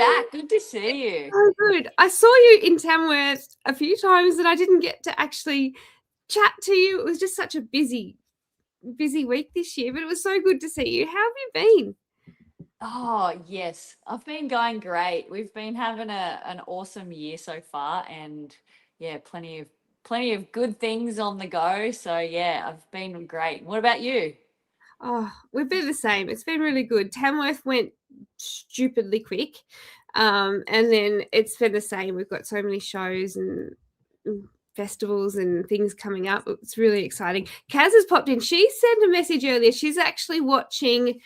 back. Good to see you. Oh, good. I saw you in Tamworth a few times and I didn't get to actually chat to you. It was just such a busy week this year, but it was so good to see you. How have you been? Oh, yes. I've been going great. We've been having an awesome year so far, and yeah, plenty of good things on the go. So yeah, I've been great. What about you? Oh, we've been the same. It's been really good. Tamworth went stupidly quick. And then it's been the same. We've got so many shows and festivals and things coming up. It's really exciting. Kaz has popped in. She sent a message earlier. She's actually watching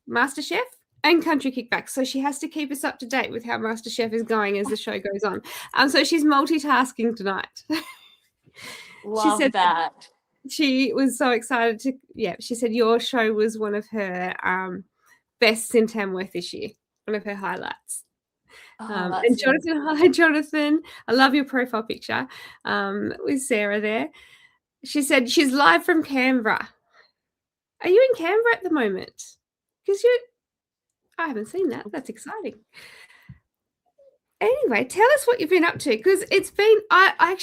MasterChef and Country Kickback. So she has to keep us up to date with how MasterChef is going as the show goes on. So she's multitasking tonight. Love she said that. she was so excited to, she said your show was one of her bests in Tamworth this year, one of her highlights. And Jonathan, hi Jonathan, I love your profile picture with Sarah there. She said she's live from Canberra. Are you in Canberra at the moment? Because I haven't seen that. That's exciting. Anyway, tell us what you've been up to, because it's been, I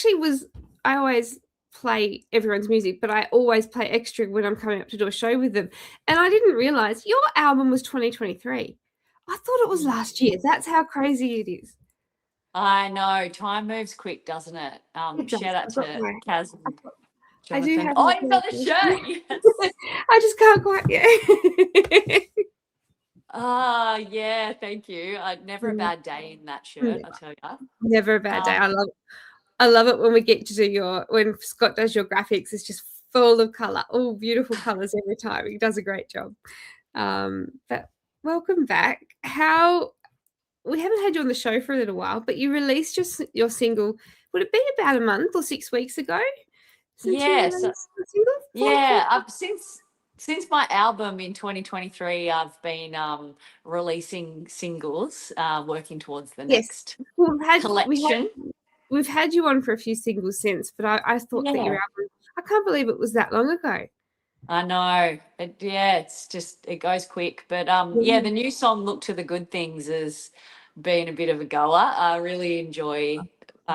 always play everyone's music, but I always play extra when I'm coming up to do a show with them. And I didn't realize your album was 2023. I thought it was last year. That's how crazy it is. I know. Time moves quick, doesn't it? Shout out to Kaz and Jonathan. I do have you've got the shirt. Yes. I just can't quite, yeah, thank you. Never a bad day in that shirt, I tell you. Never a bad day. I love it when we get to do when Scott does your graphics. It's just full of color, all beautiful colors every time. He does a great job. But welcome back. We haven't had you on the show for a little while, but you released your single. Would it be about a month or 6 weeks ago? Yes. Yeah. Since my album in 2023, I've been releasing singles, working towards the next collection. We've had you on for a few singles since, but I thought that your album, I can't believe it was that long ago. I know. It's just, it goes quick. But the new song, Look to the Good Things, has been a bit of a goer. I really enjoy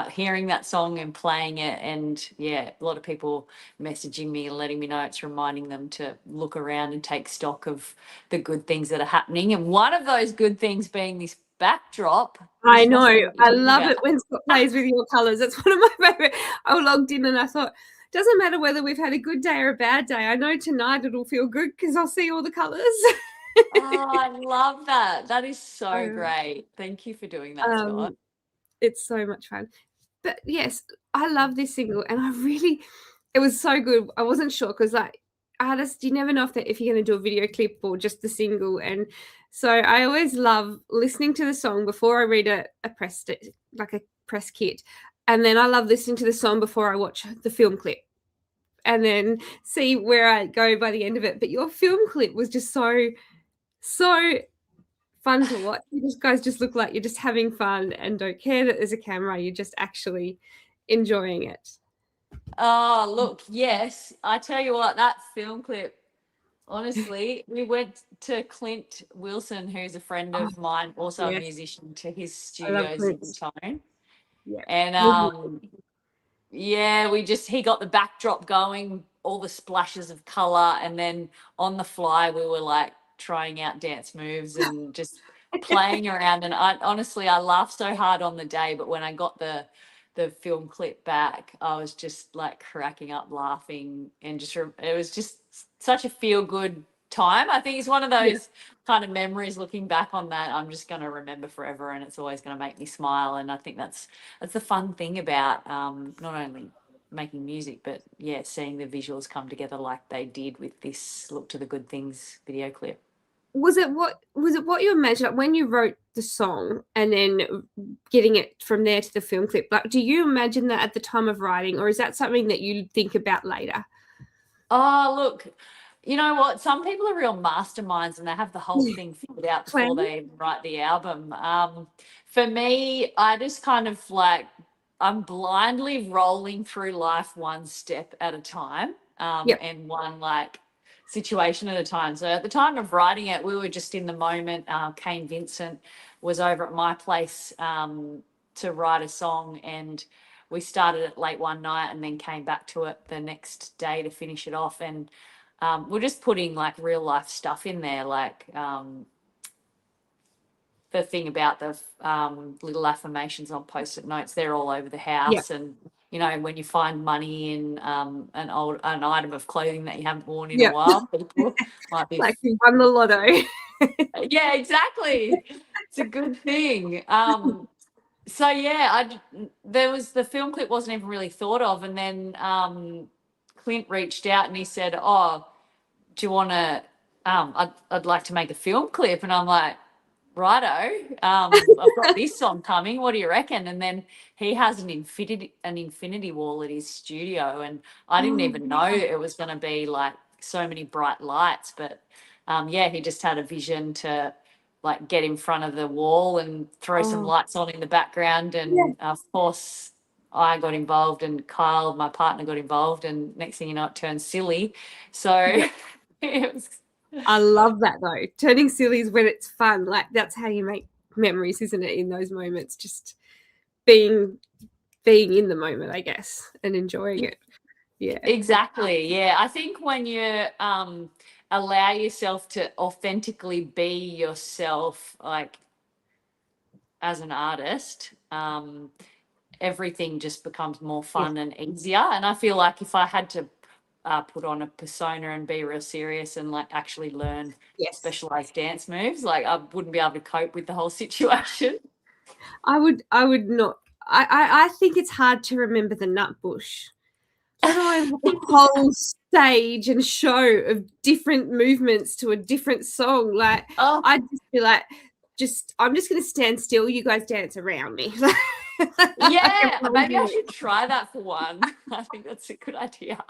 hearing that song and playing it. And a lot of people messaging me and letting me know it's reminding them to look around and take stock of the good things that are happening. And one of those good things being this backdrop. I know. I love it when Scott plays with your colours. It's one of my favourite. I logged in and I thought, doesn't matter whether we've had a good day or a bad day. I know tonight it'll feel good because I'll see all the colours. I love that. That is so great. Thank you for doing that, Scott. It's so much fun. But yes, I love this single, and it was so good. I wasn't sure because artists, you never know if you're going to do a video clip or just the single. And so I always love listening to the song before I read a press kit. And then I love listening to the song before I watch the film clip and then see where I go by the end of it. But your film clip was just so fun to watch. You guys just look like you're just having fun and don't care that there's a camera. You're just actually enjoying it. Oh, look, yes. I tell you what, that film clip, honestly, we went to Clint Wilson, who's a friend of mine, also a musician, to his studios in Tone. Yeah. And he got the backdrop going, all the splashes of color, and then on the fly we were like trying out dance moves and just playing around. And I laughed so hard on the day, but when I got the film clip back, I was just like cracking up laughing, and it was just such a feel good time. I think it's one of those kind of memories, looking back on that, I'm just going to remember forever, and it's always going to make me smile. And I think that's the fun thing about not only making music, but seeing the visuals come together like they did with this Look to the Good Things video clip. Was it what you imagined when you wrote the song and then getting it from there to the film clip? Like, do you imagine that at the time of writing, or is that something that you think about later? Oh, look, you know what? Some people are real masterminds and they have the whole thing figured out before they write the album. For me, I just kind of I'm blindly rolling through life one step at a time, and one situation at the time. So at the time of writing it, we were just in the moment. Kane Vincent was over at my place to write a song, and we started it late one night and then came back to it the next day to finish it off. And we're just putting like real life stuff in there, like the thing about the little affirmations on post-it notes. They're all over the house. And you know, when you find money in an item of clothing that you haven't worn in a while, people might be like you won the lotto. Yeah, exactly. It's a good thing. So yeah, there was the film clip wasn't even really thought of, and then Clint reached out and he said, "Oh, do you want to? I'd like to make a film clip," and I'm like, righto, I've got this song coming. What do you reckon? And then he has an infinity wall at his studio, and I didn't even know it was going to be like so many bright lights. But yeah, he just had a vision to like get in front of the wall and throw some lights on in the background. And of course, I got involved, and Kyle, my partner, got involved, and next thing you know, it turned silly. So it was. I love that though. Turning silly is when it's fun. Like that's how you make memories, isn't it? In those moments, just being in the moment, I guess, and enjoying it. Yeah, exactly. Yeah, I think when you allow yourself to authentically be yourself, like as an artist, everything just becomes more fun and easier. And I feel like if I had to put on a persona and be real serious and like actually learn specialized dance moves, like I wouldn't be able to cope with the whole situation. I would not. I think it's hard to remember the nut bush, let alone the whole stage and show of different movements to a different song. Like I'd just be like, I'm just going to stand still. You guys dance around me. Yeah, maybe I should try that for one. I think that's a good idea.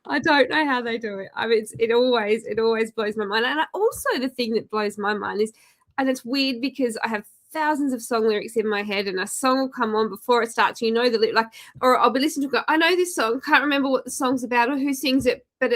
I don't know how they do it. I mean, it always blows my mind. And also the thing that blows my mind is, and it's weird because I have thousands of song lyrics in my head, and a song will come on before it starts. You know or I'll be listening to it, I know this song, can't remember what the song's about or who sings it, but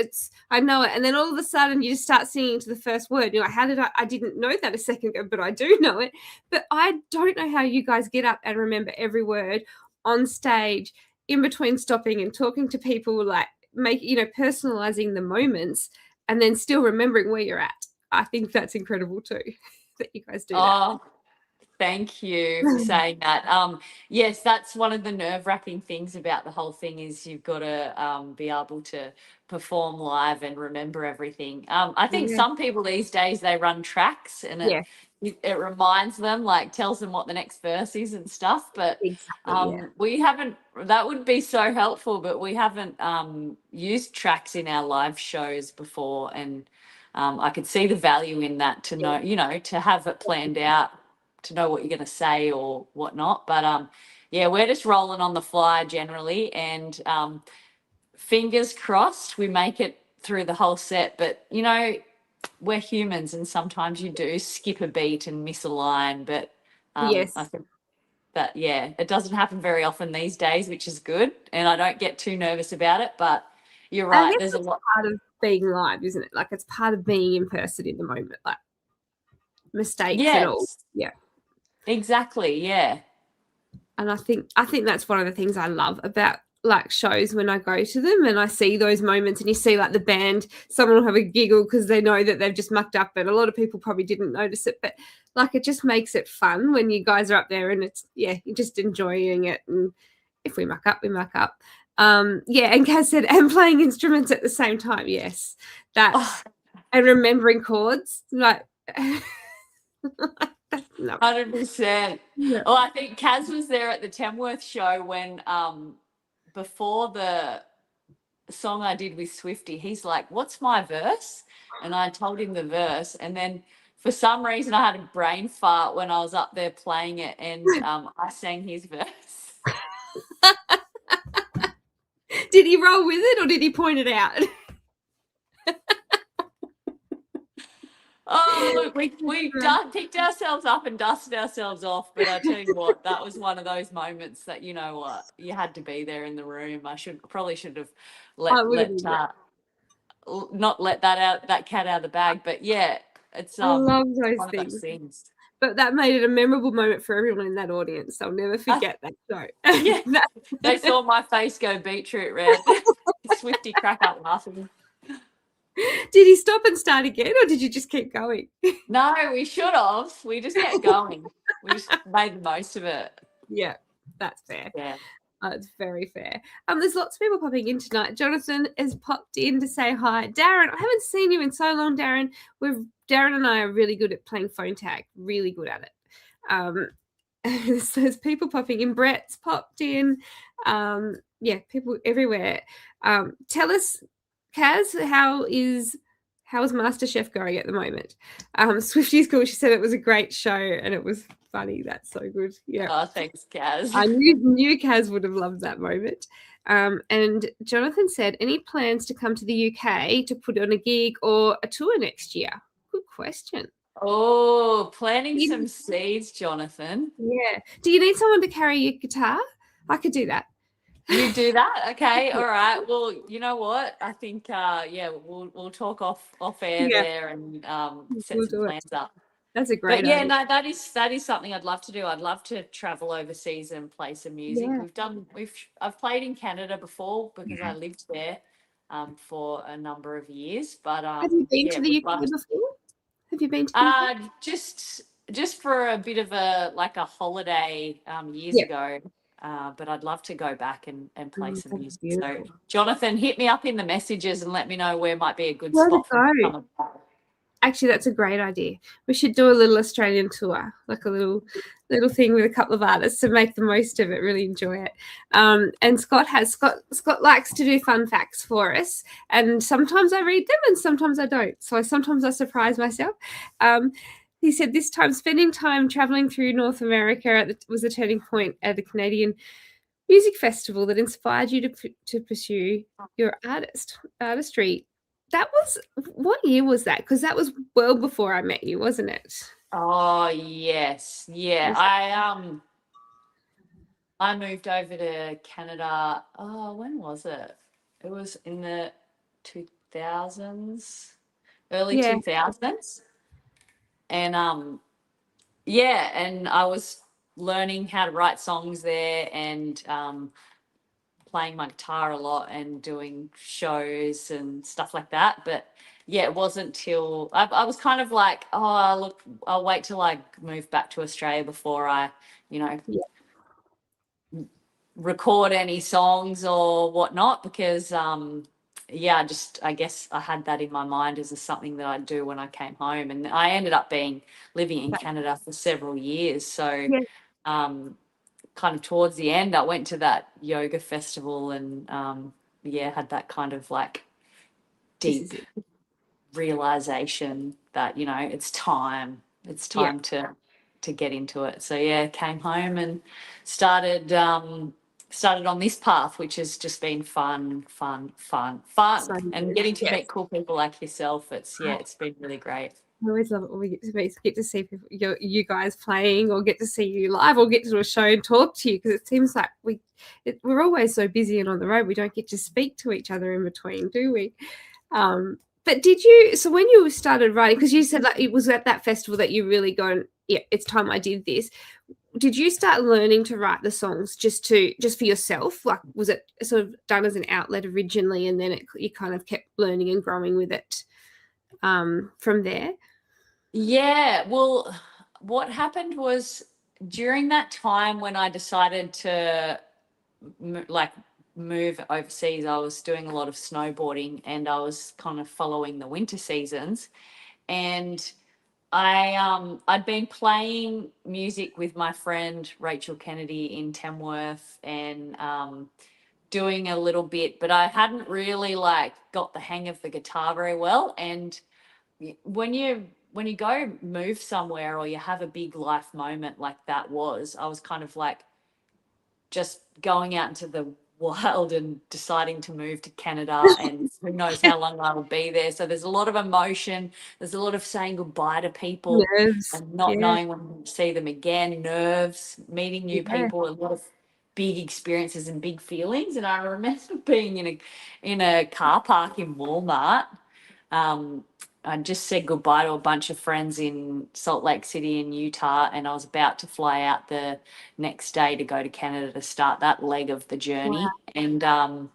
I know it. And then all of a sudden you just start singing to the first word. You're like, how did I didn't know that a second ago, but I do know it. But I don't know how you guys get up and remember every word on stage in between stopping and talking to people, like personalizing the moments and then still remembering where you're at. I think that's incredible too, that you guys do that. Thank you for saying that. Yes, that's one of the nerve-wracking things about the whole thing is you've got to be able to perform live and remember everything. I think some people these days, they run tracks and it reminds them, like tells them what the next verse is and stuff. But we haven't, that would be so helpful, but we haven't used tracks in our live shows before. And I could see the value in that to know, to have it planned out, to know what you're going to say or whatnot. But yeah, we're just rolling on the fly generally, and fingers crossed we make it through the whole set. But we're humans, and sometimes you do skip a beat and miss a line. But I think that it doesn't happen very often these days, which is good, and I don't get too nervous about it. But you're right, there's a lot part of being live, isn't it? Like it's part of being in person in the moment, like mistakes and all. Yeah. Exactly, yeah. And I think that's one of the things I love about like shows when I go to them and I see those moments, and you see like the band, someone will have a giggle because they know that they've just mucked up, and a lot of people probably didn't notice it, but like it just makes it fun when you guys are up there and it's you're just enjoying it. And if we muck up, we muck up. And Kaz said, and playing instruments at the same time. Yes, that's and remembering chords, like 100%. Well, I think Kaz was there at the Tamworth show when before the song I did with Swifty, he's like, "What's my verse?" And I told him the verse, and then for some reason I had a brain fart when I was up there playing it, and I sang his verse. Did he roll with it, or did he point it out? Oh, look, we picked ourselves up and dusted ourselves off, but I tell you what, that was one of those moments that, you know what, you had to be there in the room. I probably should have let not let that cat out of the bag. But yeah, it's I love those one of those things. things. But that made it a memorable moment for everyone in that audience. I'll never forget that show. Yeah, they saw my face go beetroot red. Swifty crack up laughing. Did he stop and start again, or did you just keep going? No, we should have. We just kept going. We just made the most of it. Yeah, that's fair. Yeah. It's very fair. There's lots of people popping in tonight. Jonathan has popped in to say hi. Darren, I haven't seen you in so long, Darren. Darren and I are really good at playing phone tag. Really good at it. There's people popping in. Brett's popped in. Yeah, people everywhere. Tell us, Kaz, how's MasterChef going at the moment? Swifty's cool. She said it was a great show and it was funny. That's so good. Yeah. Oh, thanks, Kaz. I knew Kaz would have loved that moment. And Jonathan said, any plans to come to the UK to put on a gig or a tour next year? Good question. Oh, planting some seeds, Jonathan. Yeah. Do you need someone to carry your guitar? I could do that. You do that? Okay. All right. Well, you know what? I think we'll talk off air there and set some plans up. That's a great idea. idea. No, that is something I'd love to do. I'd love to travel overseas and play some music. Yeah. I've played in Canada before because I lived there for a number of years. But have you been to the UK before? Have you been to the UK? Just for a bit of a holiday years ago. But I'd love to go back and play some music. Beautiful. So, Jonathan, hit me up in the messages and let me know where might be a good spot for me to come. Actually, that's a great idea. We should do a little Australian tour, like a little thing with a couple of artists to make the most of it, really enjoy it. And Scott likes to do fun facts for us, and sometimes I read them and sometimes I don't. So sometimes I surprise myself. He said this time, spending time traveling through North America was a turning point at a Canadian music festival that inspired you to pursue your artistry. That was, what year was that? Because that was well before I met you, wasn't it? Oh yes, yeah. I moved over to Canada. Oh, when was it? It was in the 2000s, early 2000s, and and I was learning how to write songs there and playing my guitar a lot and doing shows and stuff like that. But yeah, it wasn't till I was kind of like, oh, look, I'll wait till I move back to Australia before I, record any songs or whatnot, because I guess I had that in my mind as something that I'd do when I came home. And I ended up living in Canada for several years. So kind of towards the end, I went to that yoga festival and had that kind of like deep realization that it's time to get into it. So came home and started on this path, which has just been fun, and getting to meet cool people like yourself. It's been really great. I always love it when we get to see people, you guys playing, or get to see you live, or get to do a show and talk to you, because it seems like we're always so busy and on the road, we don't get to speak to each other in between, do we? But so when you started writing, because you said like it was at that festival that you really gone, it's time I did this. Did you start learning to write the songs just for yourself? Like, was it sort of done as an outlet originally, and then you kind of kept learning and growing with it from there? Yeah, well, what happened was during that time when I decided to move overseas, I was doing a lot of snowboarding and I was kind of following the winter seasons, and I'd been playing music with my friend Rachel Kennedy in Tamworth and doing a little bit, but I hadn't really got the hang of the guitar very well. And when you go move somewhere or you have a big life moment like that I was kind of like just going out into the wild and deciding to move to Canada, and who knows how long I will be there. So there's a lot of emotion. There's a lot of saying goodbye to people and not knowing when we'll see them again, nerves, meeting new people, a lot of big experiences and big feelings. And I remember being in a car park in Walmart. I just said goodbye to a bunch of friends in Salt Lake City in Utah, and I was about to fly out the next day to go to Canada to start that leg of the journey. Wow. And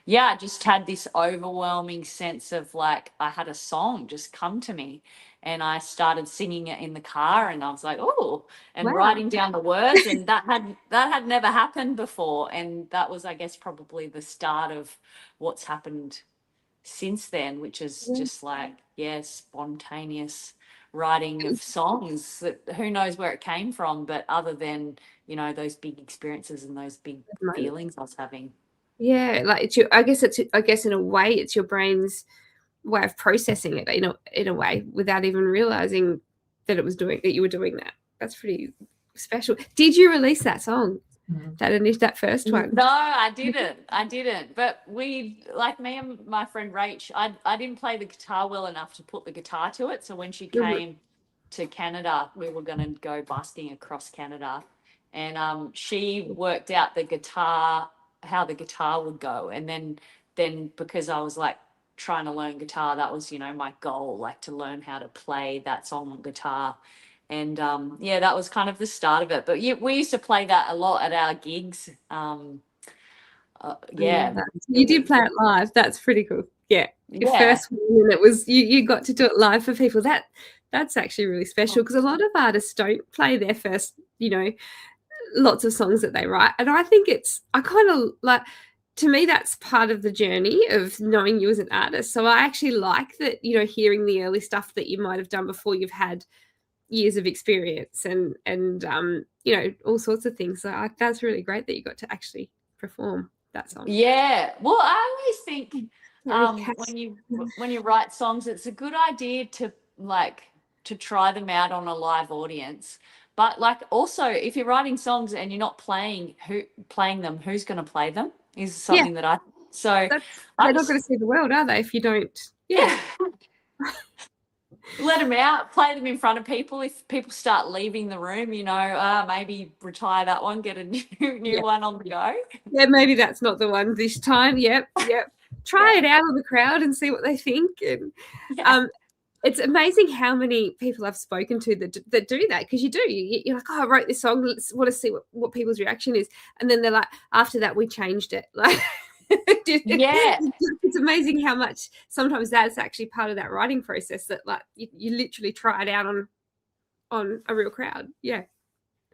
yeah, I just had this overwhelming sense of like I had a song just come to me, and I started singing it in the car, and I was like, oh, and Wow. writing down the words, and that had never happened before, and that was, I guess, probably the start of what's happened since then, which is Yeah. just like, yeah, spontaneous writing of songs that who knows where it came from, but other than, those big experiences and those big feelings I was having. Yeah, like I guess in a way it's your brain's way of processing it in a way without even realizing that you were doing that. That's pretty special. Did you release that song? That first one? No, I didn't. But like me and my friend Rach, I didn't play the guitar well enough to put the guitar to it. So when she Mhm. came to Canada, we were going to go busking across Canada, and she worked out how the guitar would go, and then because I was like trying to learn guitar, that was my goal, like to learn how to play that song on guitar. And yeah, that was kind of the start of it. But yeah, we used to play that a lot at our gigs. I love Yeah, that. You did play it live. That's pretty cool. Yeah. Your yeah, first one, and it was you got to do it live for people. That's actually really special because a lot of artists don't play their first, lots of songs that they write. And I think I kind of like, to me, that's part of the journey of knowing you as an artist. So I actually like that, hearing the early stuff that you might have done before you've had years of experience and all sorts of things. So that's really great that you got to actually perform that song. yeah. Well, I always think Sorry, Kat. when you write songs, it's a good idea to try them out on a live audience. But like also, if you're writing songs and you're not playing them, who's going to play them? Is Yeah, something that I so I they're not going just to see the world, are they, if you don't? Yeah. yeah. Let them out, play them in front of people. If people start leaving the room, maybe retire that one, get a new Yeah. one on the go. Yeah, maybe that's not the one this time. Yep. Try Yeah, it out on the crowd and see what they think. And yeah, it's amazing how many people I've spoken to that do that, because you're like, oh, I wrote this song. Let's want to see what people's reaction is, and then they're like, after that we changed it. Like, yeah. it's amazing how much sometimes that's actually part of that writing process, that like you literally try it out on a real crowd. Yeah.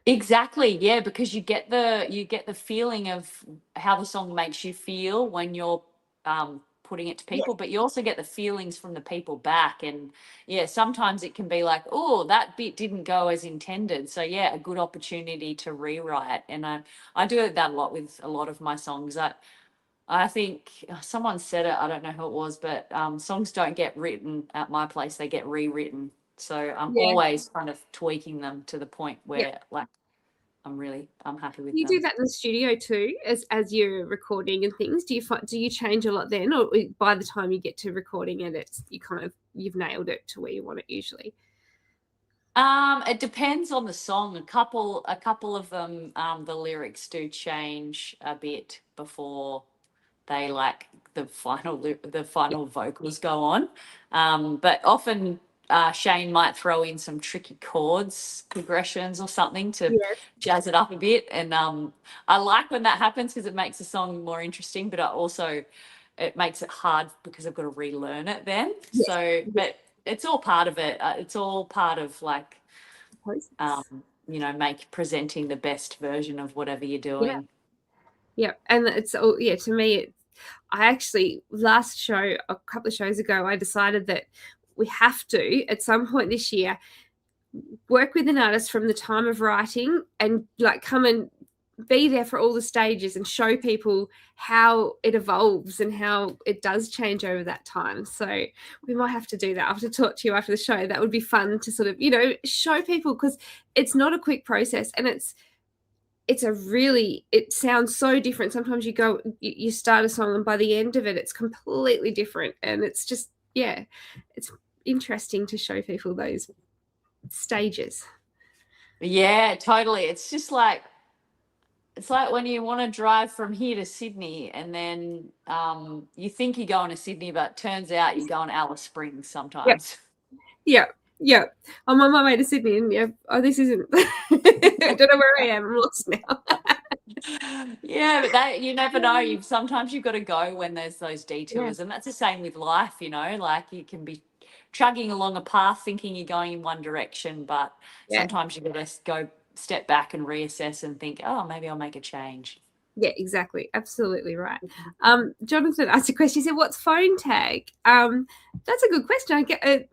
Exactly. Yeah, because you get the feeling of how the song makes you feel when you're putting it to Yeah. people, but you also get the feelings from the people back. And yeah, sometimes it can be like, oh, that bit didn't go as intended. So yeah, a good opportunity to rewrite. And I do that a lot with a lot of my songs. I think someone said it, I don't know who it was, but songs don't get written at my place, they get rewritten. So I'm Yeah. always kind of tweaking them to the point Yeah. where like I'm happy with You do them. that in the studio too, as you're recording and things. Do you change a lot then, or by the time you get to recording it, you've nailed it to where you want it usually? It depends on the song. A couple of them, the lyrics do change a bit before they like the Yeah. final vocals go on. But often Shane might throw in some tricky chords progressions or something to Yeah. jazz it up a bit, and I like when that happens because it makes the song more interesting. But it makes it hard because I've got to relearn it then. Yes. So, but it's all part of it. It's all part of like Process. make presenting the best version of whatever you're Yeah. doing. Yeah. And it's all, yeah, to me, I actually, last show, a couple of shows ago, I decided that we have to, at some point this year, work with an artist from the time of writing and like come and be there for all the stages and show people how it evolves and how it does change over that time. So we might have to do that. I have to talk to you after the show. That would be fun to sort of, show people, because it's not a quick process, and it sounds so different. Sometimes you start a song and by the end of it, it's completely different. And it's just, yeah, it's interesting to show people those stages. Yeah, totally. It's just like it's like when you want to drive from here to Sydney and then you think you're going to Sydney, but turns out you're going to Alice Springs Yep. sometimes. Yeah. Yeah. I'm on my way to Sydney and yeah, oh, this isn't I don't know where I am. I'm lost now. Yeah, but that you never know. Sometimes you've got to go when there's those detours, and that's the same with life. Like you can be chugging along a path thinking you're going in one direction, but Yeah. sometimes you've got to go step back and reassess and think, oh, maybe I'll make a change. Yeah, exactly. Absolutely right. Jonathan asked a question. He said, "What's phone tag?" That's a good question. I get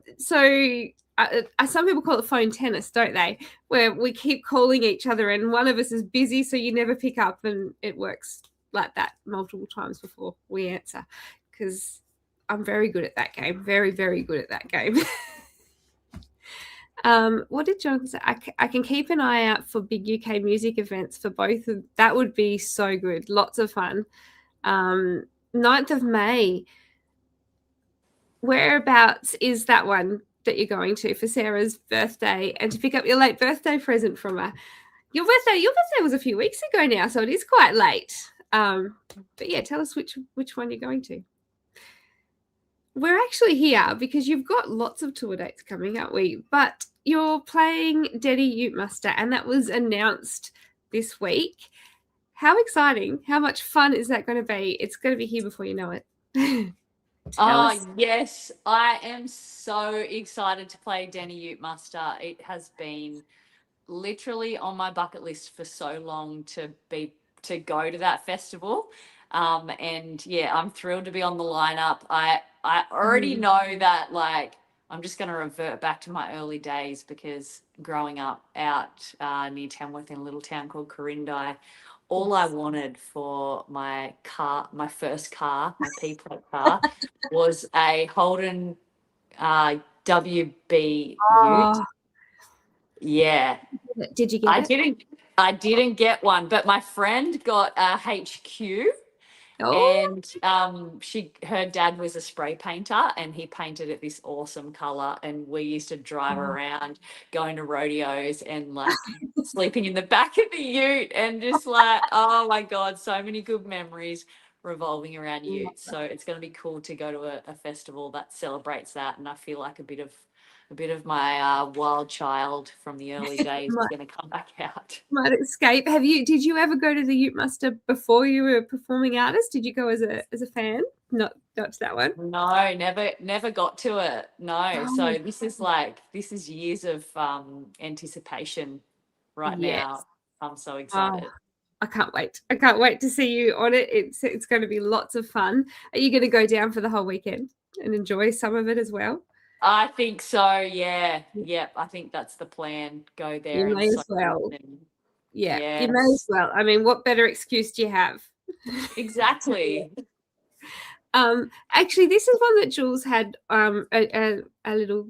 some people call it phone tennis, don't they? Where we keep calling each other, and one of us is busy, so you never pick up, and it works like that multiple times before we answer. Because I'm very good at that game. Very, very good at that game. What did Jonathan say? I can keep an eye out for big UK music events for both of that. Would be so good. Lots of fun. 9th of May. Whereabouts is that one that you're going to for Sarah's birthday and to pick up your late birthday present from her? Your birthday was a few weeks ago now, so it is quite late. But yeah, tell us which one you're going to. We're actually here because you've got lots of tour dates coming, aren't we? But you're playing Deni Ute Muster, and that was announced this week. How exciting. How much fun is that going to be? It's going to be here before you know it. Yes, I am so excited to play Deni Ute Muster. It has been literally on my bucket list for so long to go to that festival. And yeah, I'm thrilled to be on the lineup. I already know that, like, I'm just going to revert back to my early days because growing up out near Tamworth in a little town called Corindai, all I wanted for my first car, my P-plate car, was a Holden WB Ute. Yeah. Did you get it? I didn't get one, but my friend got a HQ. Oh, And her dad was a spray painter and he painted it this awesome color. And we used to drive around going to rodeos and like sleeping in the back of the ute and just like, oh my God, so many good memories revolving around utes. So it's going to be cool to go to a festival that celebrates that. And I feel like a bit of my wild child from the early days is going to come back out. might escape. Did you ever go to the Ute Muster before you were a performing artist? Did you go as a fan? Not to that one. No, never got to it. No. So this is years of anticipation right Yes. now. I'm so excited. I can't wait. I can't wait to see you on it. It's going to be lots of fun. Are you going to go down for the whole weekend and enjoy some of it as well? I think so, yeah. Yep, I think that's the plan. Go there You and may as well. yeah. You may as well. I mean, what better excuse do you have? Exactly. Actually, this is one that Jules had a little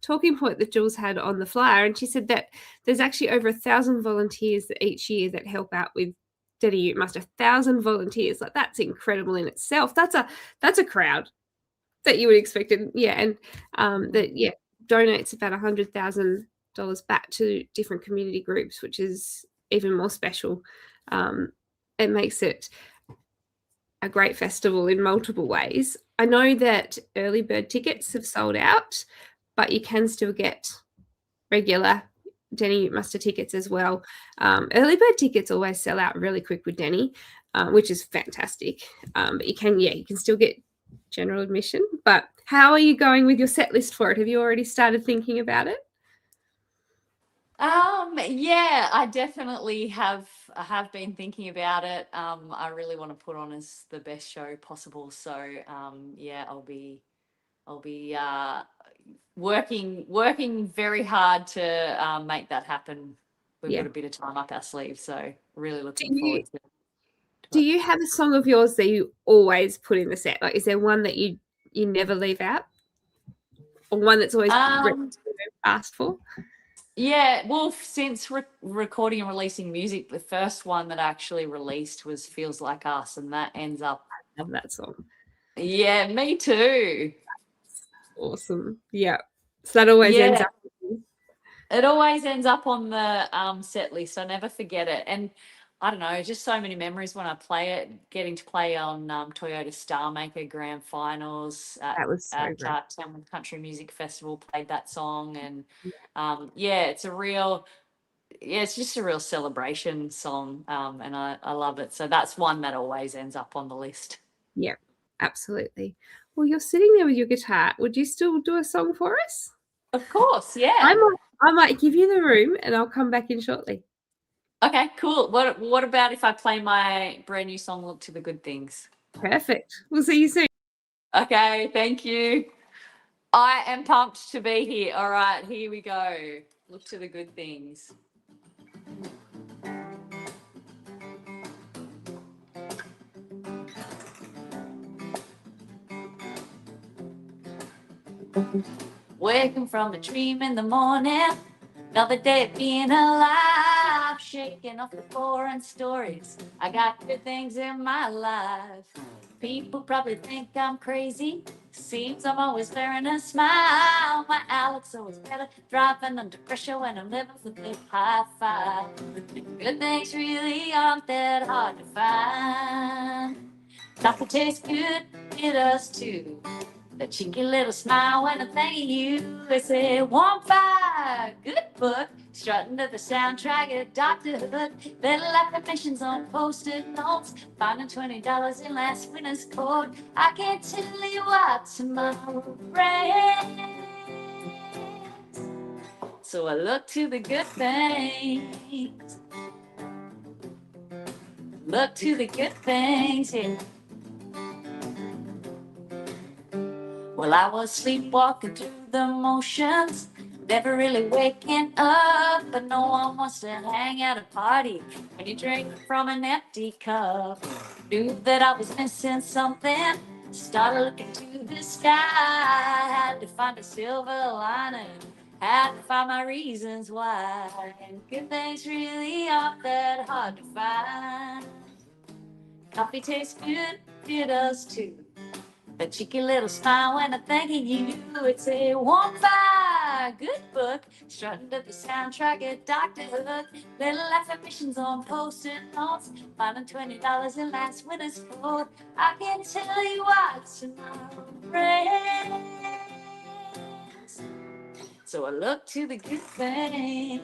talking point that Jules had on the flyer, and she said that there's actually over 1,000 volunteers each year that help out with Deni Ute Muster. 1,000 volunteers, like that's incredible in itself. That's a crowd that you would expect, and that donates about $100,000 back to different community groups, which is even more special. It makes it a great festival in multiple ways. I know that early bird tickets have sold out, but you can still get regular Deni Ute Muster tickets as well. Early bird tickets always sell out really quick with Deni, which is fantastic. But you can still get general admission. But how are you going with your set list for it? Have you already started thinking about it? Yeah, I definitely have been thinking about it. I really want to put on as the best show possible. So yeah, I'll be working very hard to make that happen. We've got a bit of time up our sleeve, so really looking forward to it. Do you have a song of yours that you always put in the set? Like, is there one that you never leave out, or one that's always asked for? Yeah, well, since recording and releasing music, the first one that I actually released was "Feels Like Us," and that ends up. I love that song. Yeah, me too. Awesome. Yeah. So that always ends up. It always ends up on the set list. I never forget it. And I don't know, just so many memories when I play it. Getting to play on Toyota Star Maker Grand Finals That was so at great. Tamworth Country Music Festival. Played that song, and Yeah. it's just a real celebration song, and I love it. So that's one that always ends up on the list. Yeah, absolutely. Well, you're sitting there with your guitar. Would you still do a song for us? Of course, yeah. I might give you the room, and I'll come back in shortly. Okay, cool. What about if I play my brand new song, Look to the Good Things? Perfect. We'll see you soon. Okay, thank you. I am pumped to be here. All right, here we go. Look to the good things. Waking from a dream in the morning, another day of being alive, shaking off the boring stories. I got good things in my life. People probably think I'm crazy. Seems I'm always wearing a smile. My outlook's always better, driving under pressure when I'm living for the high five. Good things really aren't that hard to find. Coffee tastes good, it does too. The cheeky little smile when I'm thanking you. It's a warm fire, good book. Strutting to the soundtrack of Dr. Hood. Little affirmations on post-it notes. Finding $20 in last winter's coat. I can't tell you what tomorrow brings. So I look to the good things. Look to the good things, yeah. Well, I was sleepwalking through the motions, never really waking up, but no one wants to hang at a party when you drink from an empty cup. Knew that I was missing something, started looking to the sky, had to find a silver lining, had to find my reasons why. Good things really aren't that hard to find. Coffee tastes good, it does too. A cheeky little smile when I'm thanking you. It's a warm fire, good book. Strutting to the soundtrack at Dr. Hook. Little affirmations on post-it notes. Finding $20 in last winter's coat. I can't tell you what tomorrow brings. So I look to the good things.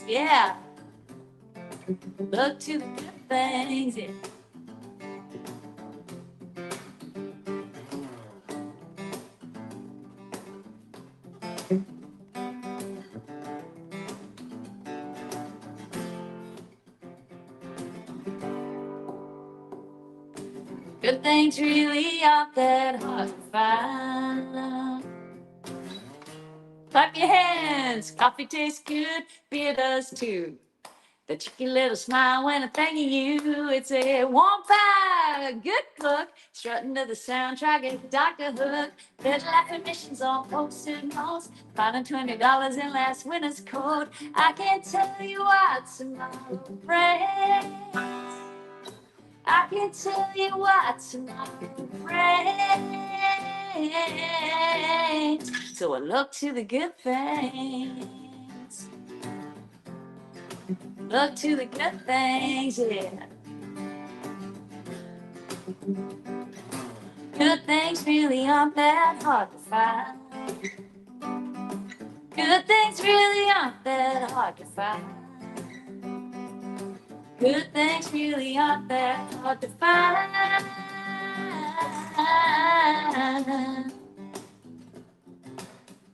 Yeah. Look to the good things. Yeah. Good things really aren't that hard to find. Clap your hands, coffee tastes good, beer does too. The cheeky little smile when I'm thanking you. It's a warm fire, good cook. Strutting to the soundtrack at Dr. Hook. Little affirmations on post-it notes. Finding $20 in last winter's coat. I can't tell you what tomorrow brings. I can tell you what tomorrow brings. So I look to the good things. Look to the good things, yeah. Good things really aren't that hard to find. Good things really aren't that hard to find. Good things really aren't that hard to find.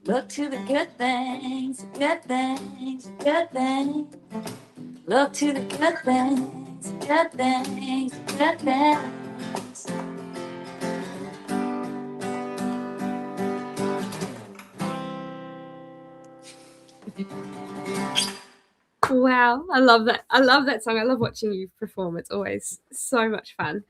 Look to the good things, good things, good things. Look to the good things, good things, good things. Wow, I love that. I love that song. I love watching you perform. It's always so much fun.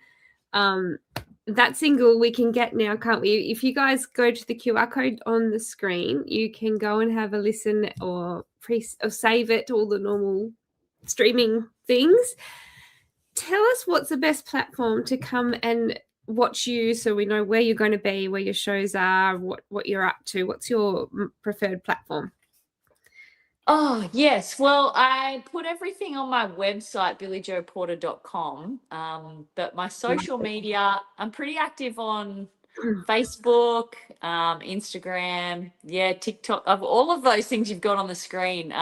That single we can get now, can't we? If you guys go to the QR code on the screen, you can go and have a listen or save it, all the normal streaming things. Tell us what's the best platform to come and watch you, so we know where you're going to be, where your shows are, what you're up to. What's your preferred platform? Oh, yes. Well, I put everything on my website, billie-joporter.com. But my social media, I'm pretty active on Facebook, Instagram, yeah, TikTok, of all of those things you've got on the screen.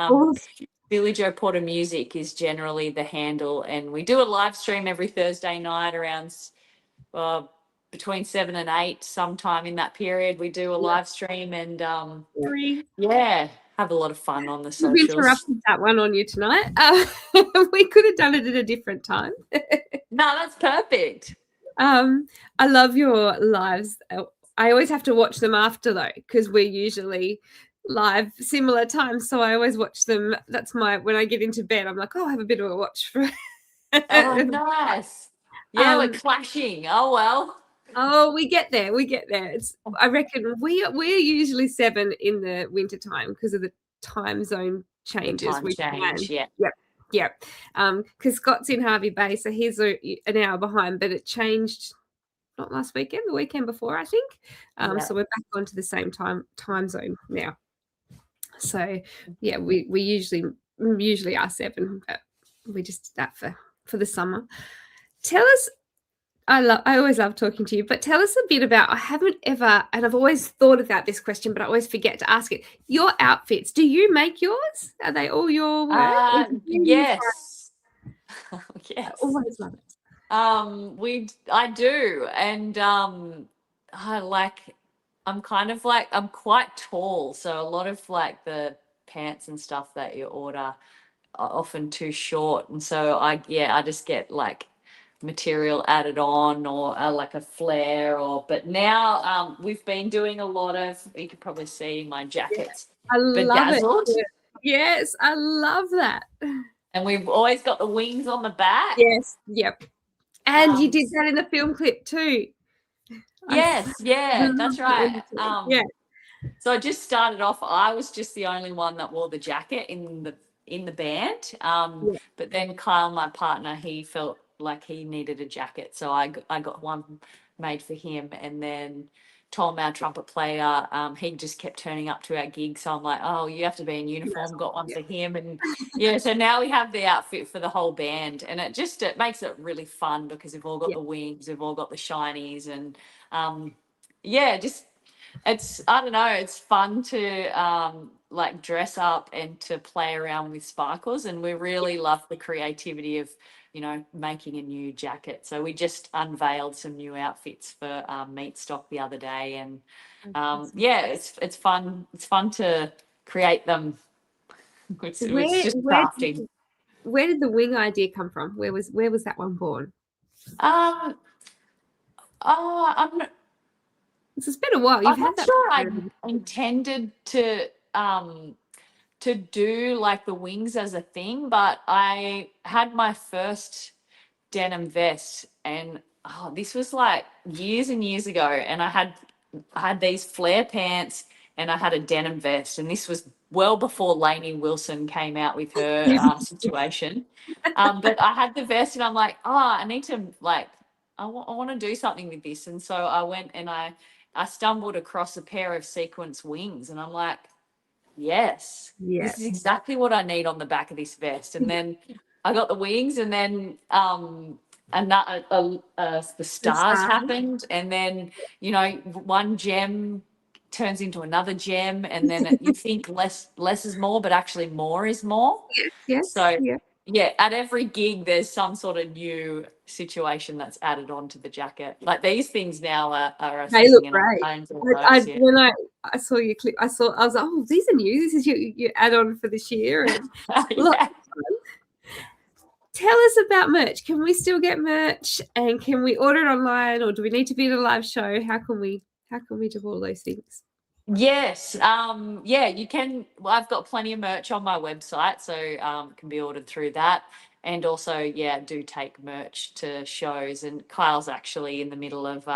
Billie-Jo Porter Music is generally the handle, and we do a live stream every Thursday night around uh, between 7 and 8. Sometime in that period, we do a live stream, and Sorry. yeah, have a lot of fun on the We've socials. interrupted that one on you tonight. We could have done it at a different time. No, that's perfect. I love your lives. I always have to watch them after though, because we're usually live similar times. So I always watch them. That's when I get into bed, I'm like, oh, I have a bit of a watch for. Oh, nice. Yeah, we're clashing. Oh, well. Oh, we get there. We get there. I reckon we're usually 7 in the winter time because of the time zone changes. Time change, yeah. Yep. Yep. Because Scott's in Harvey Bay, so he's an hour behind, but it changed not last weekend, the weekend before, I think. So we're back onto the same time zone now. So yeah, we usually are 7, but we just did that for the summer. Tell us. I always love talking to you, but tell us a bit about, I haven't ever, and I've always thought about this question, but I always forget to ask it. Your outfits, do you make yours? Are they all your work? Yes. Yes. I always love it. I do, and I'm quite tall, so a lot of like the pants and stuff that you order are often too short, and so I just get like material added on, or like a flare, but now we've been doing a lot of, you could probably see my jackets, I love bedazzled. it. Yes, I love that. And we've always got the wings on the back. Yes, yep. And you did that in the film clip too. Yes, that's right. Yeah. So I just started off, I was just the only one that wore the jacket in the band. But then Kyle, my partner, he felt like he needed a jacket, so I got one made for him. And then Tom, our trumpet player, he just kept turning up to our gigs, so I'm like, oh, you have to be in uniform. Got one for him, and so now we have the outfit for the whole band, and it makes it really fun because we've all got the wings, we've all got the shinies, and just I don't know, it's fun to like dress up and to play around with sparkles, and we really love the creativity of making a new jacket. So we just unveiled some new outfits for Meat Stock the other day, and it's fun to create them. It's just crafting. Where did the wing idea come from? Where was that one born? It's been a while. I'm not sure I intended to do like the wings as a thing, but I had my first denim vest, and this was like years and years ago, and I had these flare pants and I had a denim vest, and this was well before Lainey Wilson came out with her situation. But I had the vest, and I'm like, I need to I want to do something with this, and so I went and I stumbled across a pair of sequence wings, and I'm like, yes, this is exactly what I need on the back of this vest. And then I got the wings, and then the stars happened, and then one gem turns into another gem, and then you think less is more, but actually more is more. At every gig there's some sort of new situation that's added on to the jacket. Like these things now are they look great. When I saw your clip, I was like, oh, these are new. This is your add-on for this year. And tell us about merch. Can we still get merch, and can we order it online, or do we need to be at a live show? How can we do all those things? Yes. You can. Well, I've got plenty of merch on my website, so it can be ordered through that. And also, do take merch to shows. And Kyle's actually in the middle of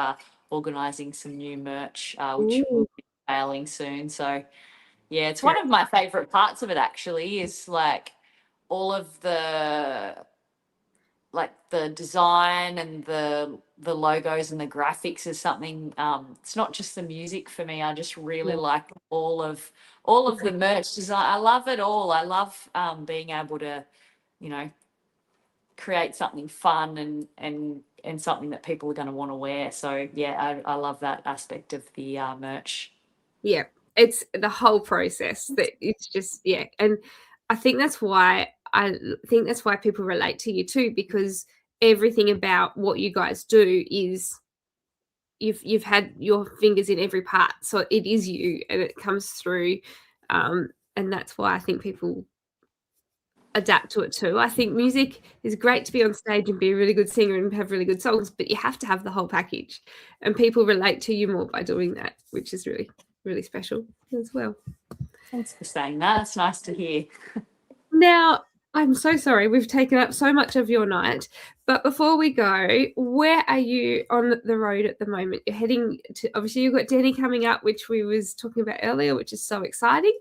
organising some new merch, which will be unveiling soon. So, it's one of my favourite parts of it, actually, is like all of the design and the logos and the graphics is something, it's not just the music for me. I just really like all of all of the merch design. I love it all. I love being able to, you know, create something fun and something that people are going to want to wear. So yeah, I love that aspect of the merch. Yeah, it's the whole process that it's just, yeah. And I think that's why people relate to you too, because everything about what you guys do is you've had your fingers in every part, so it is you and it comes through. And that's why I think people adapt to it too. I think music is great to be on stage and be a really good singer and have really good songs, but you have to have the whole package, and people relate to you more by doing that, which is really, really special as well. Thanks for saying that. It's nice to hear. Now, I'm so sorry we've taken up so much of your night, but before we go, where are you on the road at the moment? You're heading to, obviously you've got Deni coming up, which we was talking about earlier, which is so exciting.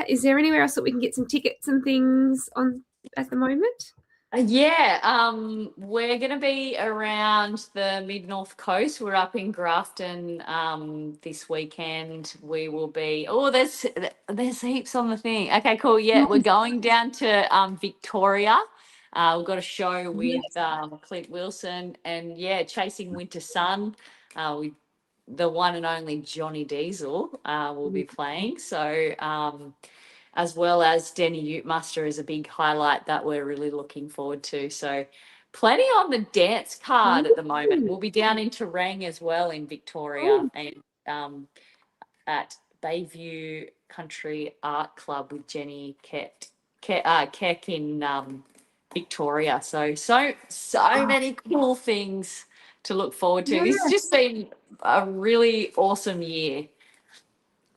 Is there anywhere else that we can get some tickets and things on at the moment? We're going to be around the mid-north coast. We're up in Grafton this weekend. We will be, there's heaps on the thing. Okay, cool. Yeah, we're going down to Victoria. We've got a show with Clint Wilson and Chasing Winter Sun. The one and only Johnny Diesel will be playing. So as well as Deni Ute Muster is a big highlight that we're really looking forward to. So plenty on the dance card at the moment. We'll be down in Terang as well in Victoria and at Bayview Country Art Club with Jenny Keck in Victoria. So many cool things to look forward to. This has just been a really awesome year.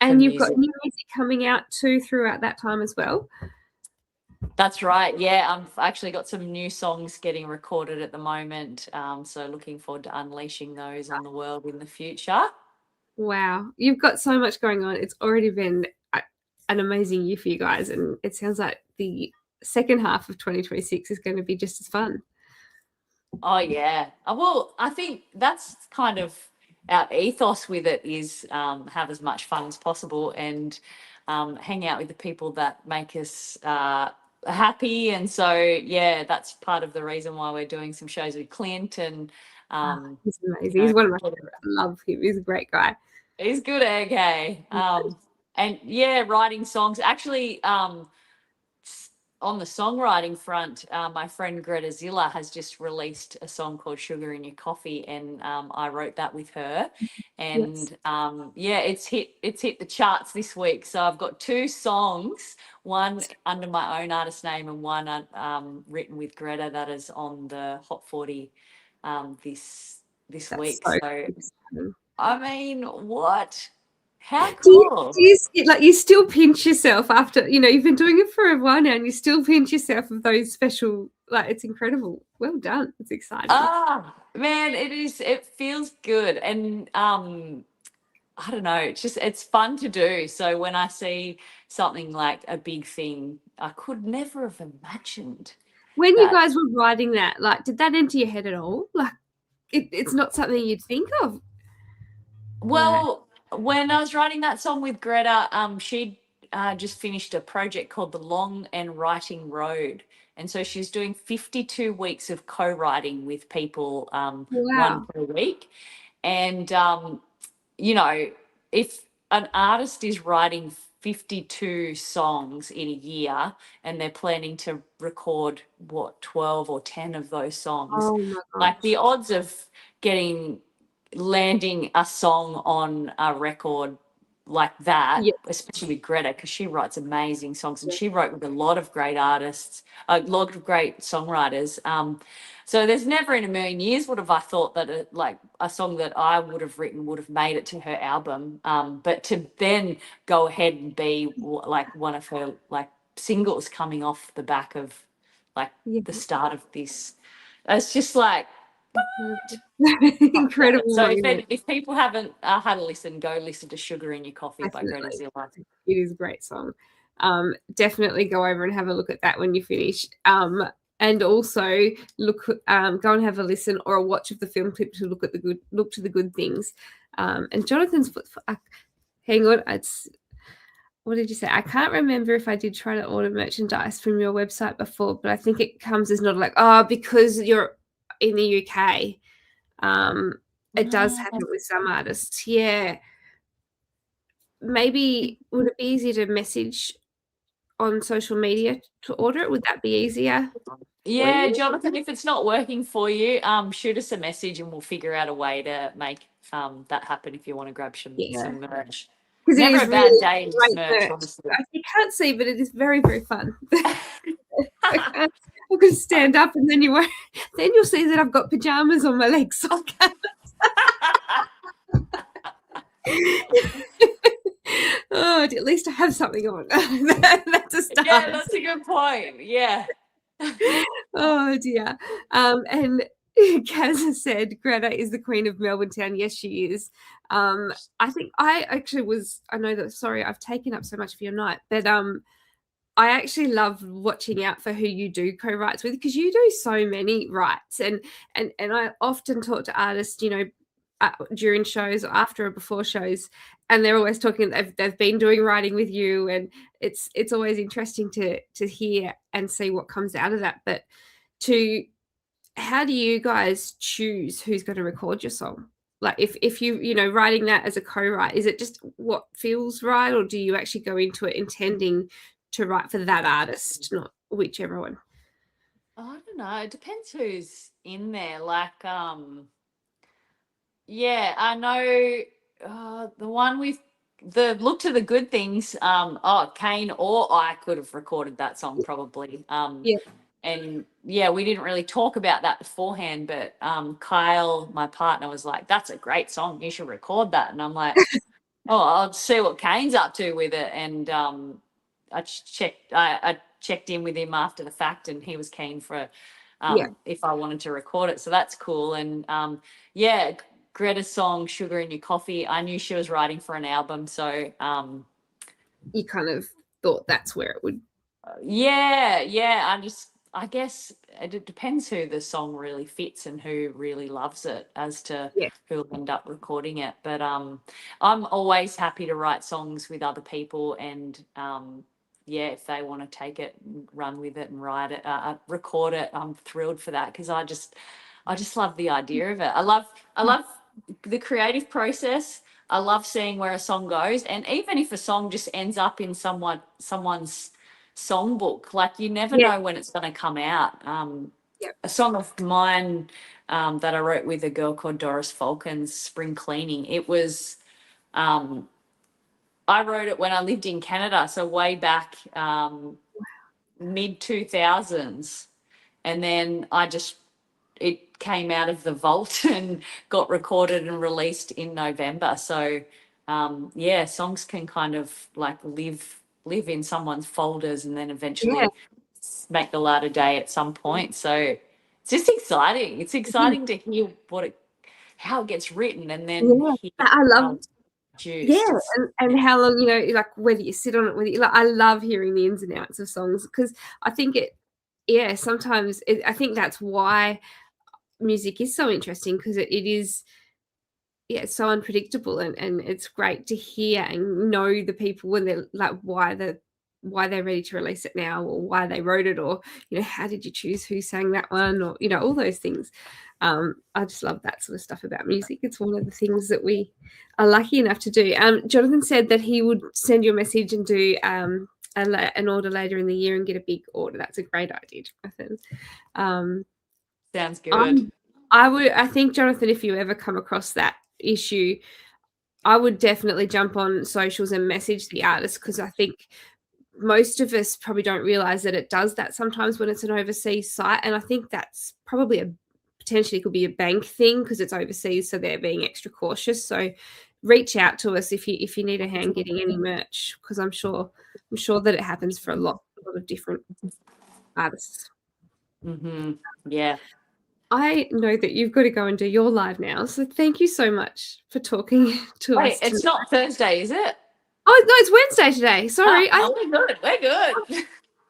And you've got new music coming out too throughout that time as well. That's right. Yeah, I've actually got some new songs getting recorded at the moment. So looking forward to unleashing those on the world in the future. Wow. You've got so much going on. It's already been an amazing year for you guys. And it sounds like the second half of 2026 is going to be just as fun. Oh, yeah. Well, I think that's kind of our ethos with it is have as much fun as possible and hang out with the people that make us happy. And so, yeah, that's part of the reason why we're doing some shows with Clint. And he's amazing. He's one of my favorites. I love him. He's a great guy. He's good, okay. And yeah, writing songs. Actually, on the songwriting front, my friend Greta Zilla has just released a song called Sugar in Your Coffee, and I wrote that with her. And it's hit the charts this week. So I've got 2 songs, one under my own artist name and one written with Greta that is on the Hot 40 this week. So I mean, what? How cool. Do you still pinch yourself after, you've been doing it for a while now and you still pinch yourself of those special, it's incredible. Well done. It's exciting. Man, it feels good. And I don't know, it's fun to do. So when I see something like a big thing, I could never have imagined. When you guys were writing that, did that enter your head at all? It's not something you'd think of. Well, when I was writing that song with Greta, she'd just finished a project called The Long and Writing Road. And so she's doing 52 weeks of co-writing with people, one per week. And, if an artist is writing 52 songs in a year and they're planning to record, 12 or 10 of those songs, the odds of landing a song on a record like that, especially with Greta, because she writes amazing songs and she wrote with a lot of great artists, a lot of great songwriters. So there's never in a million years would have I thought that a song that I would have written would have made it to her album. But to then go ahead and be one of her singles coming off the back of the start of this, it's just incredible. So if people haven't had a listen, go listen to Sugar in Your Coffee by Greta Zilla. It is a great song. Definitely go over and have a look at that when you finish. And also go and have a listen or a watch of the film clip to look to the good things. And Jonathan's hang on, what did you say? I can't remember if I did try to order merchandise from your website before, but I think it comes as not like, oh, because you're in the UK. It does happen with some artists. Yeah. Maybe would it be easier to message on social media to order it? Would that be easier for Yeah, you? Jonathan, if it's not working for you, shoot us a message and we'll figure out a way to make that happen if you want to grab Yeah. some merch. Because it Never is a bad really day in great merch, merch. honestly. You can't see, but it is very, very fun. I could stand up and then then you'll see that I've got pajamas on my legs. So I oh, at least I have something on. That's a start. Yeah, that's a good point. Yeah. Oh dear. And Kaz said Greta is the queen of Melbourne town. Yes, she is. I think I actually was, I know that, sorry, I've taken up so much of your night, but I actually love watching out for who you do co-writes with, because you do so many writes, and I often talk to artists, during shows or after or before shows, and they're always talking, they've been doing writing with you, and it's always interesting to hear and see what comes out of that. But how do you guys choose who's going to record your song? Like if you writing that as a co-write, is it just what feels right, or do you actually go into it intending to write for that artist, not whichever one? I don't know. It depends who's in there. Like, yeah, I know the one with the Look to the Good Things. Kane or I could have recorded that song probably. Yeah. And yeah, we didn't really talk about that beforehand, but Kyle, my partner, was like, "That's a great song. You should record that." And I'm like, "Oh, I'll see what Kane's up to with it." And I checked in with him after the fact, and he was keen for Yeah. if I wanted to record it. So that's cool. And yeah, Greta's song "Sugar in Your Coffee." I knew she was writing for an album, so You kind of thought that's where it would. yeah. I guess it depends who the song really fits and who really loves it as to Yeah. who'll end up recording it. But I'm always happy to write songs with other people, and yeah, if they want to take it, and run with it, and write it, record it, I'm thrilled for that, because I just love the idea of it. I love the creative process. I love seeing where a song goes, and even if a song just ends up in someone's songbook, like you never Yeah. know when it's going to come out. Yeah. A song of mine that I wrote with a girl called Doris Falcons, "Spring Cleaning." It was I wrote it when I lived in Canada, so way back mid 2000s, and then it came out of the vault and got recorded and released in November. So yeah, songs can kind of like live in someone's folders and then Yeah. eventually make the light of day at some point. So it's just exciting. It's exciting to hear how it gets written and then Yeah. hear I how love. it's Yeah, produced. and how long, like whether you sit on it, whether I love hearing the ins and outs of songs, because I think sometimes I think that's why music is so interesting, because it is, yeah, it's so unpredictable, and it's great to hear and know the people when they're like why they're ready to release it now, or why they wrote it, or how did you choose who sang that one, or all those things. I just love that sort of stuff about music. It's one of the things that we are lucky enough to do. Jonathan said that he would send you a message and do an order later in the year and get a big order. That's a great idea, Jonathan. Sounds good. I think, Jonathan, if you ever come across that issue, I would definitely jump on socials and message the artist, because I think most of us probably don't realize that it does that sometimes when it's an overseas site. And I think that's probably potentially could be a bank thing, because it's overseas, so they're being extra cautious. So reach out to us if you need a hand getting any merch, because I'm sure that it happens for a lot of different artists. Yeah. I know that you've got to go and do your live now, so thank you so much for talking to Wait, us it's tonight. not Thursday, is it? Oh no, it's Wednesday today. Sorry, We're good. We're good.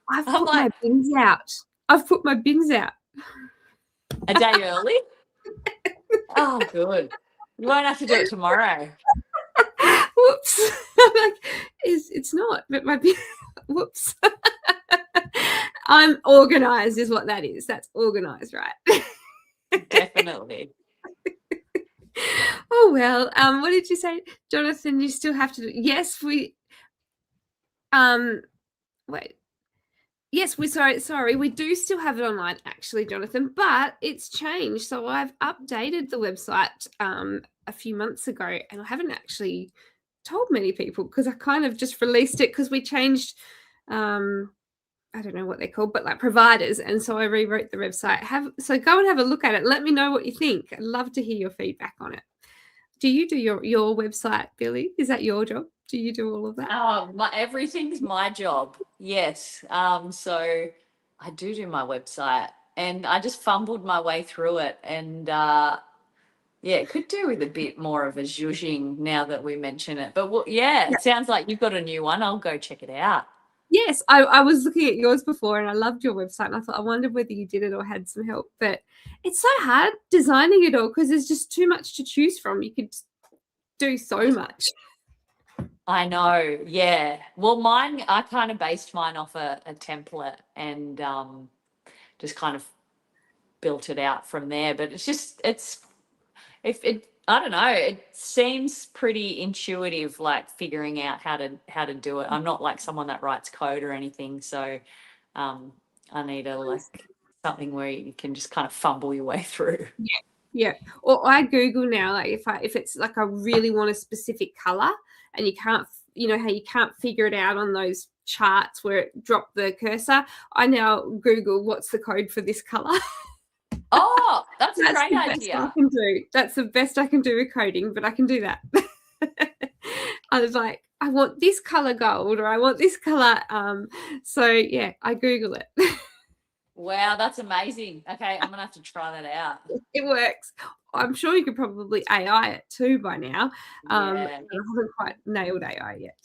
I've I'm put my like bins out. a day early. Oh, good. You won't have to do it tomorrow. Well, whoops. I'm like, it's not, but my whoops. I'm organized is what that is. That's organized, right? Definitely. Oh well. What did you say, Jonathan? You still have to do. Yes, we wait. Yes, sorry, we do still have it online actually, Jonathan, but it's changed. So I've updated the website a few months ago, and I haven't actually told many people because I kind of just released it because we changed I don't know what they're called, but like providers. And so I rewrote the website. So go and have a look at it. Let me know what you think. I'd love to hear your feedback on it. Do you do your website, Billy? Is that your job? Do you do all of that? Oh, everything's my job. Yes. So I do my website, and I just fumbled my way through it, and yeah, it could do with a bit more of a zhuzhing now that we mention it. But yeah, it sounds like you've got a new one. I'll go check it out. Yes, I was looking at yours before and I loved your website. And I thought, I wondered whether you did it or had some help. But it's so hard designing it all because there's just too much to choose from. You could do so much. I know. Yeah. Well, I kind of based mine off a template and just kind of built it out from there. But I don't know, it seems pretty intuitive, like figuring out how to do it. I'm not like someone that writes code or anything, so I need something where you can just kind of fumble your way through. Yeah. Or I Google now, like if it's like I really want a specific color and you can't, how you can't figure it out on those charts where it dropped the cursor. I now Google what's the code for this color. Oh, that's a great idea. That's the best I can do with coding, but I can do that. I was like, I want this color gold or I want this color. So yeah, I Google it. Wow, that's amazing. Okay, I'm gonna have to try that out. It works. I'm sure you could probably AI it too by now. Yeah. I haven't quite nailed AI yet.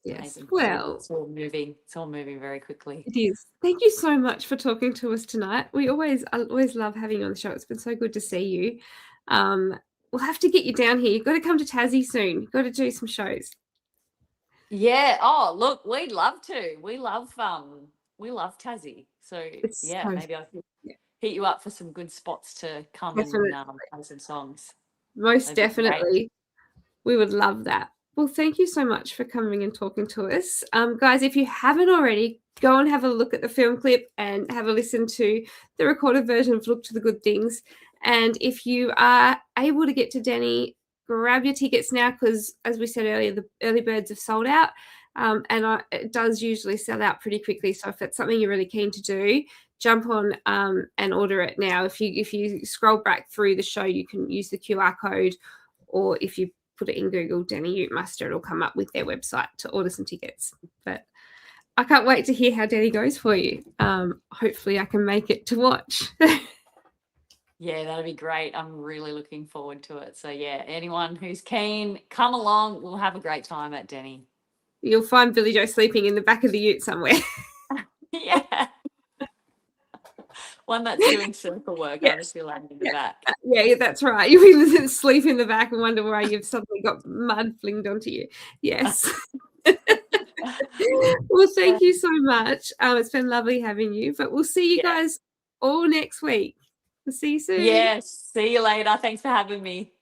Yes. Well, it's all moving. It's all moving very quickly. It is. Thank you so much for talking to us tonight. I always love having you on the show. It's been so good to see you. We'll have to get you down here. You've got to come to Tassie soon. You've got to do some shows. Yeah. Oh, look, we'd love to. We love Tassie. So maybe I could hit you up for some good spots to come and play some songs. Most definitely. We would love that. Well, thank you so much for coming and talking to us. Guys, if you haven't already, go and have a look at the film clip and have a listen to the recorded version of Look to the Good Things. And if you are able to get to Deni, grab your tickets now because, as we said earlier, the early birds have sold out. It does usually sell out pretty quickly. So if it's something you're really keen to do, jump on and order it now. If you scroll back through the show, you can use the QR code, or if you put it in Google, Deni Ute Muster, it'll come up with their website to order some tickets. But I can't wait to hear how Deni goes for you. Hopefully I can make it to watch. Yeah, that'll be great. I'm really looking forward to it. So yeah, anyone who's keen, come along. We'll have a great time at Deni. You'll find Billie-Jo sleeping in the back of the ute somewhere. Yeah. One that's doing circle work, yes. I'll just be laying in the back. Yeah, that's right. You'll be asleep in the back and wonder why you've suddenly got mud flinged onto you. Yes. Well, thank you so much. It's been lovely having you, but we'll see you guys all next week. We'll see you soon. Yes. See you later. Thanks for having me.